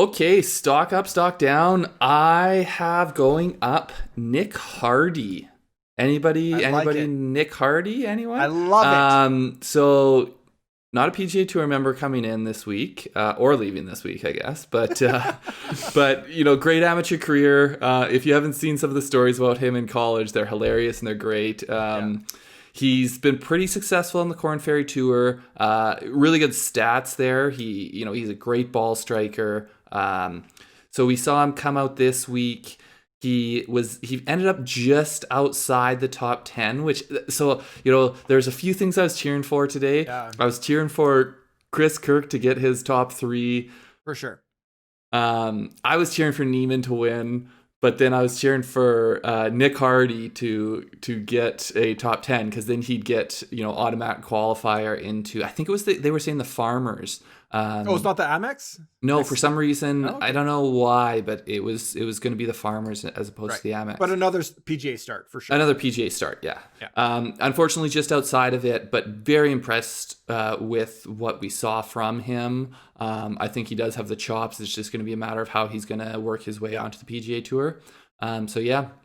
Okay, stock up, stock down. I have going up Nick Hardy. Anybody Nick Hardy? Anyone? I love it. So not a PGA Tour member coming in this week, or leaving this week, I guess. But great amateur career. If you haven't seen some of the stories about him in college, they're hilarious and they're great. He's been pretty successful on the Korn Ferry Tour. Really good stats there. He's a great ball striker. So we saw him come out this week. He ended up just outside the top 10, there's a few things I was cheering for today. Yeah. I was cheering for Kirk to get his top 3. For sure. I was cheering for Neiman to win, but then I was cheering for Nick Hardy to get a top 10, because then he'd get automatic qualifier into, I think it was they were saying the Farmers. It's not the Amex? No, for some reason, I don't know why, but it was going to be the Farmers as opposed to the Amex. But another PGA start, for sure. Another PGA start, yeah. Unfortunately, just outside of it, but very impressed with what we saw from him. I think he does have the chops. It's just going to be a matter of how he's going to work his way onto the PGA Tour.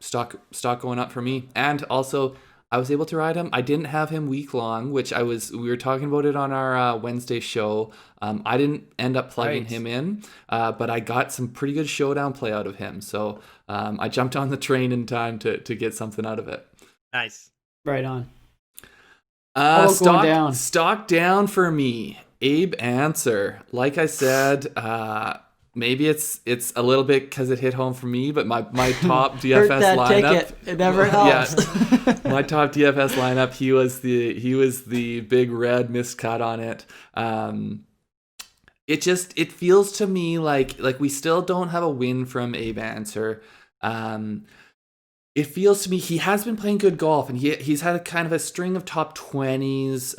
Stock going up for me. And also, I was able to ride him. I didn't have him week long, which we were talking about it on our Wednesday show. I didn't end up plugging him in, but I got some pretty good showdown play out of him. So I jumped on the train in time to get something out of it. Nice. Right on. Stock down for me. Abe Ancer. Like I said, maybe it's a little bit because it hit home for me, but my top DFS lineup. It never helps. My top DFS lineup. He was the big red miscut on it. It feels to me like we still don't have a win from Abe Ancer. It feels to me he has been playing good golf, and he's had a kind of a string of top 20s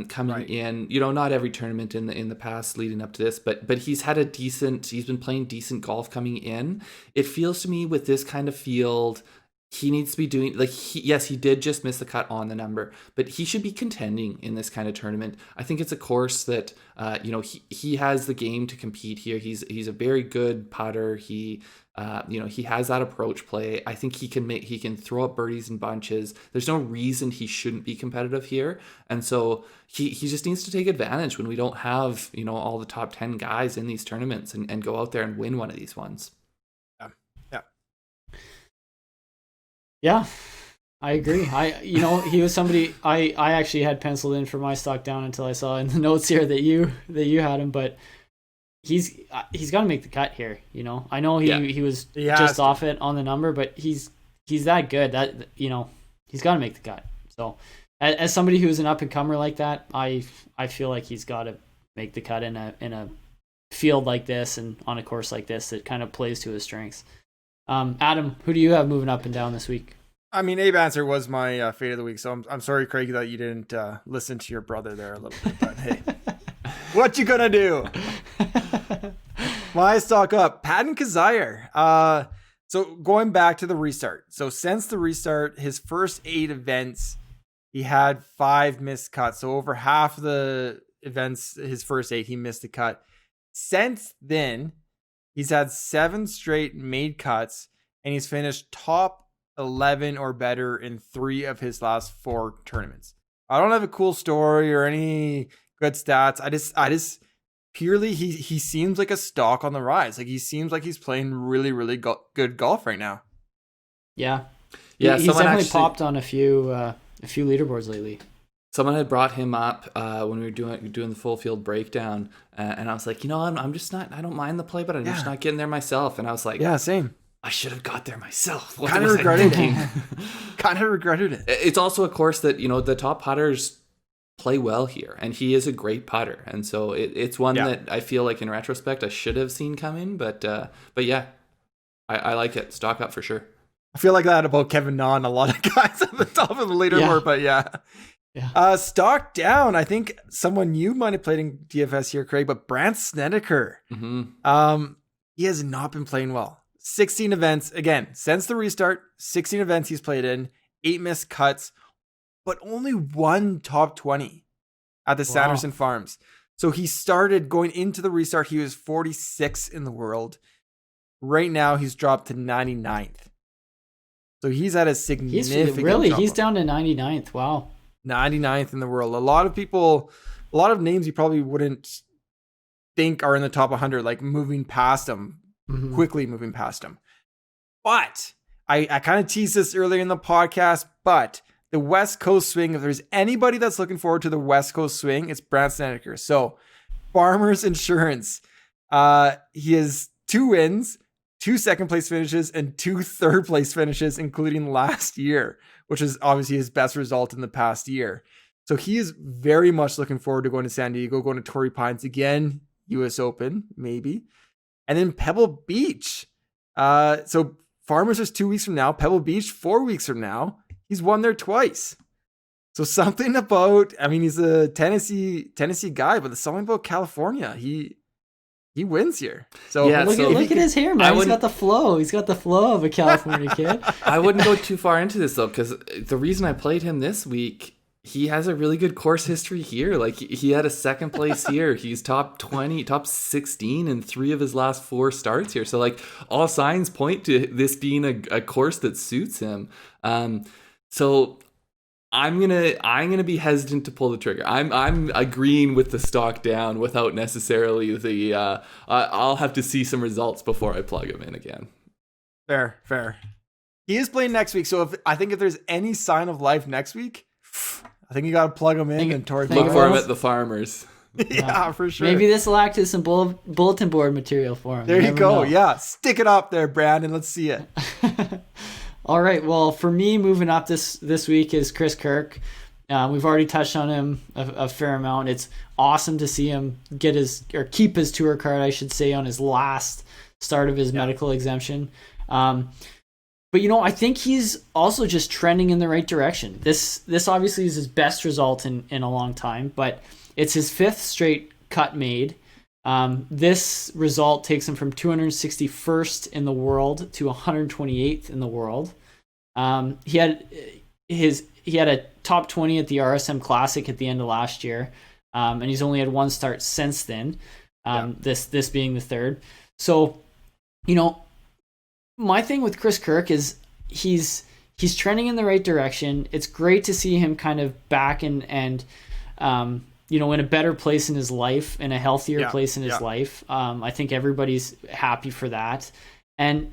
coming in. Not every tournament in the past leading up to this, but he's been playing decent golf coming in. It feels to me with this kind of field, he needs to be doing he did just miss the cut on the number, but he should be contending in this kind of tournament. I think it's a course that he has the game to compete here. He's a very good putter. He has that approach play. I think he can throw up birdies in bunches. There's no reason he shouldn't be competitive here. And so he just needs to take advantage when we don't have, all the top 10 guys in these tournaments and go out there and win one of these ones. Yeah, I agree. He was somebody I actually had penciled in for my stock down until I saw in the notes here that you had him, but he's got to make the cut here. I know he was just off it on the number, but he's that good that he's got to make the cut. So as somebody who's an up and comer like that, I feel like he's got to make the cut in a field like this and on a course like this that kind of plays to his strengths. Adam, who do you have moving up and down this week? I mean, Abe Ancer was my fate of the week, so I'm sorry, Craig, that you didn't listen to your brother there a little bit. But hey, what you gonna do? My stock up, Patton Kizzire. So going back to the restart. So since the restart, his first 8 events, he had 5 missed cuts. So over half of the events, his first 8, he missed the cut. Since then, he's had 7 straight made cuts, and he's finished top 11 or better in 3 of his last 4 tournaments. I don't have a cool story or any good stats. I just purely he seems like a stock on the rise. Like he seems like he's playing really, really good golf right now. Yeah. He's definitely popped on a few leaderboards lately. Someone had brought him up when we were doing the full field breakdown, and I was like, I'm just not. I don't mind the play, but I'm just not getting there myself. And I was like, yeah, same. I should have got there myself. Kind of regretted it. It's also a course that the top putters play well here, and he is a great putter, and so it's one that I feel like in retrospect I should have seen coming. But yeah, I like it. Stock up for sure. I feel like that about Kevin Na and a lot of guys at the top of the leaderboard, but yeah. Stock down. I think someone you might have played in DFS here, Craig, but Brandt Snedeker. Mm-hmm. He has not been playing well. 16 events again since the restart. 16 events he's played in, 8 missed cuts, but only 1 top 20 at the Sanderson Farms. So he started going into the restart. He was 46 in the world. Right now, he's dropped to 99th. So he's at a significant he's down to 99th. Wow. 99th in the world. A lot of names you probably wouldn't think are in the top 100, like moving past him, quickly moving past him. But I kind of teased this earlier in the podcast, but the West Coast swing, if there's anybody that's looking forward to the West Coast swing, it's Brandt Snedeker. So Farmers Insurance, he has 2 wins, 2 second place finishes, and 2 third place finishes, including last year, which is obviously his best result in the past year. So he is very much looking forward to going to San Diego, going to Torrey Pines again, US Open, maybe. And then Pebble Beach. So Farmers is 2 weeks from now, Pebble Beach 4 weeks from now. He's won there twice. So something about, I mean, he's a Tennessee guy, but there's something about California. He wins here. So Yeah, Look at his hair, man. He's got the flow. He's got the flow of a California kid. I wouldn't go too far into this though, because the reason I played him this week, he has a really good course history here. Like he had a second place here. He's top 20, top 16 in 3 of his last 4 starts here. So like all signs point to this being a course that suits him. So I'm gonna be hesitant to pull the trigger. I'm agreeing with the stock down without necessarily the. I'll have to see some results before I plug him in again. Fair. He is playing next week, so if there's any sign of life next week, I think you got to plug him in and Torrey Look for him at the Farmers. Yeah, for sure. Maybe this will act as some bulletin board material for him. There you go. Know. Yeah, stick it up there, Brandon. Let's see it. All right. Well, for me, moving up this week is Chris Kirk. We've already touched on him a fair amount. It's awesome to see him keep his tour card, I should say, on his last start of his medical exemption. But I think he's also just trending in the right direction. This obviously is his best result in a long time, but it's his 5th straight cut made. This result takes him from 261st in the world to 128th in the world. He had a top 20 at the RSM Classic at the end of last year, and he's only had 1 start since then. This being the 3rd. So, my thing with Chris Kirk is he's trending in the right direction. It's great to see him kind of back and in a better place in his life, in a healthier place in his life. I think everybody's happy for that. And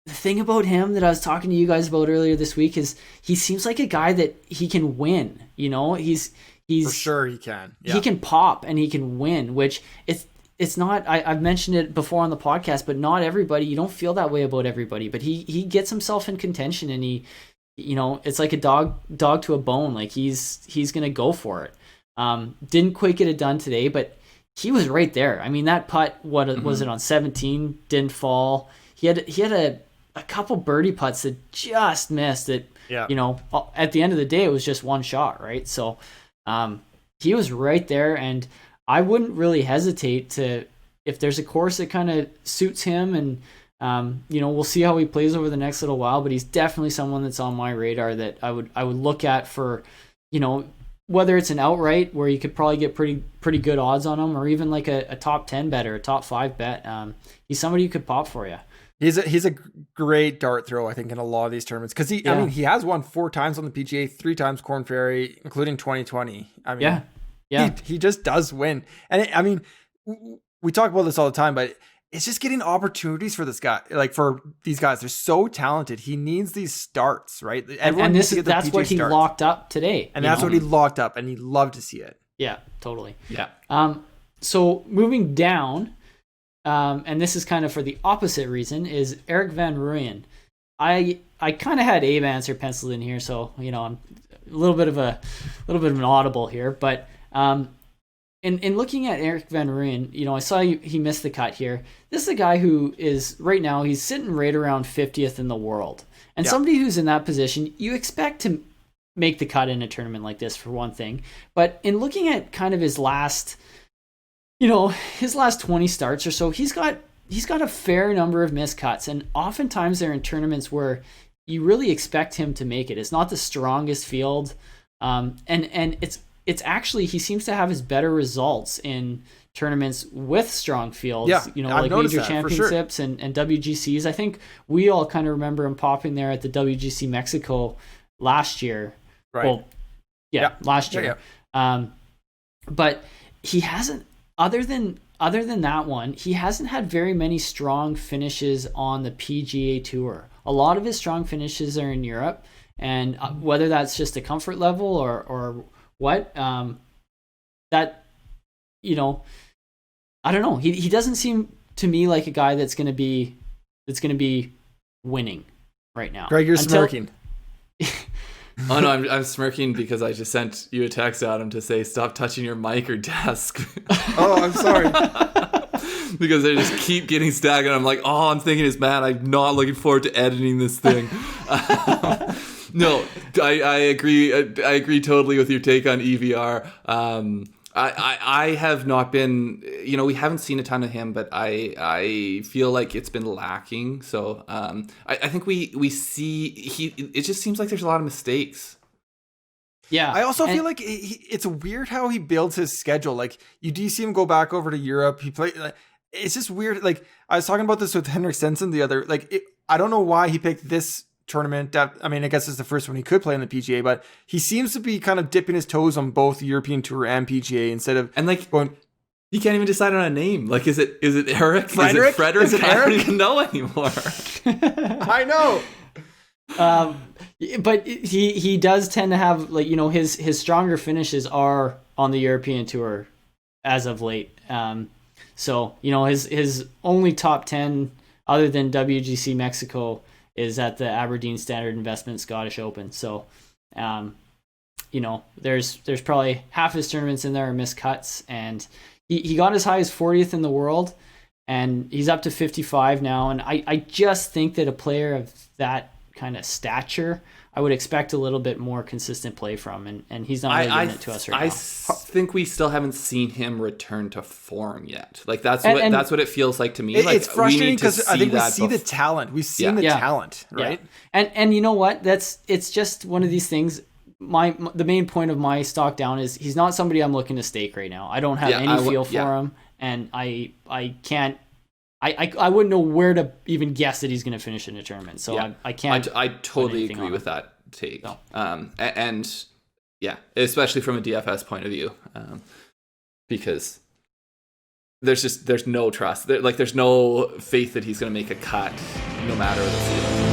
the thing about him that I was talking to you guys about earlier this week is he seems like a guy that he can win. He's for sure he can. Yeah. He can pop and he can win, which it's not, I've mentioned it before on the podcast, but not everybody, you don't feel that way about everybody, but he gets himself in contention and he, it's like a dog to a bone. Like he's going to go for it. Didn't quite get it done today, but he was right there. I mean, that putt, was it on 17? Didn't fall. He had a couple birdie putts that just missed it. Yeah. At the end of the day, it was just 1 shot, right? So, he was right there, and I wouldn't really hesitate to, if there's a course that kind of suits him, and we'll see how he plays over the next little while, but he's definitely someone that's on my radar that I would look at for, whether it's an outright where you could probably get pretty good odds on him, or even like a top 10 bet or a top 5 bet. He's somebody who could pop for you. He's a great dart throw, I think, in a lot of these tournaments, because he has won 4 times on the PGA, 3 times Korn Ferry, including 2020. I mean, he just does win. And we talk about this all the time, but it's just getting opportunities for this guy. Like for these guys, they're so talented. He needs these starts, right? Everyone that's what he locked up today. And that's what he locked up, and he'd love to see it. Yeah, totally. Yeah. So moving down, and this is kind of for the opposite reason, is Erik van Rooyen. I kind of had Abe Ancer penciled in here, so I'm a little bit of an audible here, but in looking at Erik van Rooyen, I saw he missed the cut here. This is a guy who is right now, he's sitting right around 50th in the world, and somebody who's in that position, you expect to make the cut in a tournament like this, for one thing. But in looking at kind of his last 20 starts or so, he's got a fair number of missed cuts, and oftentimes they're in tournaments where you really expect him to make it. It's not the strongest field, and it's it's actually, he seems to have his better results in tournaments with strong fields, Yeah, you know, I've like noticed major that, for sure. championships and WGCs. I think we all kind of remember him popping there at the WGC Mexico last year. Right. Well, last year. Yeah. But he hasn't, other than that one, he hasn't had very many strong finishes on the PGA Tour. A lot of his strong finishes are in Europe, and whether that's just a comfort level or what, that, you know, I don't know. He doesn't seem to me like a guy that's going to be winning right now. Greg, you're smirking. Oh no, I'm smirking because I just sent you a text, Adam, to say stop touching your mic or desk. Oh, I'm sorry. Because they just keep getting stagnant. I'm like, all I'm thinking is, man, I'm not looking forward to editing this thing. No, I agree. I agree totally with your take on EVR. I have not been, you know, we haven't seen a ton of him, but I feel like it's been lacking. So I think we see it just seems like there's a lot of mistakes. Yeah. I also feel like it's weird how he builds his schedule. Like, you do see him go back over to Europe. He played. It's just weird. Like, I was talking about this with Henrik Stenson the other. Like, I don't know why he picked this tournament. I mean, I guess it's the first one he could play on the PGA, but he seems to be kind of dipping his toes on both European Tour and PGA instead of going. He can't even decide on a name. Like, is it Erik? Frederick? Is it Frederick? Is it I don't Erik? even know anymore. I know. But he does tend to have, like, you know, his stronger finishes are on the European Tour as of late. So, you know, his only top 10 other than WGC Mexico is at the Aberdeen Standard Investment Scottish Open. So, you know, there's probably half his tournaments in there are missed cuts, and he got as high as 40th in the world, and he's up to 55 now. And I just think that a player of that kind of stature, I would expect a little bit more consistent play from, and he's not really giving it to us right now. I think we still haven't seen him return to form yet. Like, that's what it feels like to me. It's frustrating because I think we see the talent. We've seen the talent, right? Yeah. And you know what? It's just one of these things. The main point of my stock down is he's not somebody I'm looking to stake right now. I don't have any feel for him, and I can't. I wouldn't know where to even guess that he's going to finish in a tournament. So I can't. I totally agree with that take. No. And yeah, especially from a DFS point of view, because there's no trust. There's no faith that he's going to make a cut, no matter the field.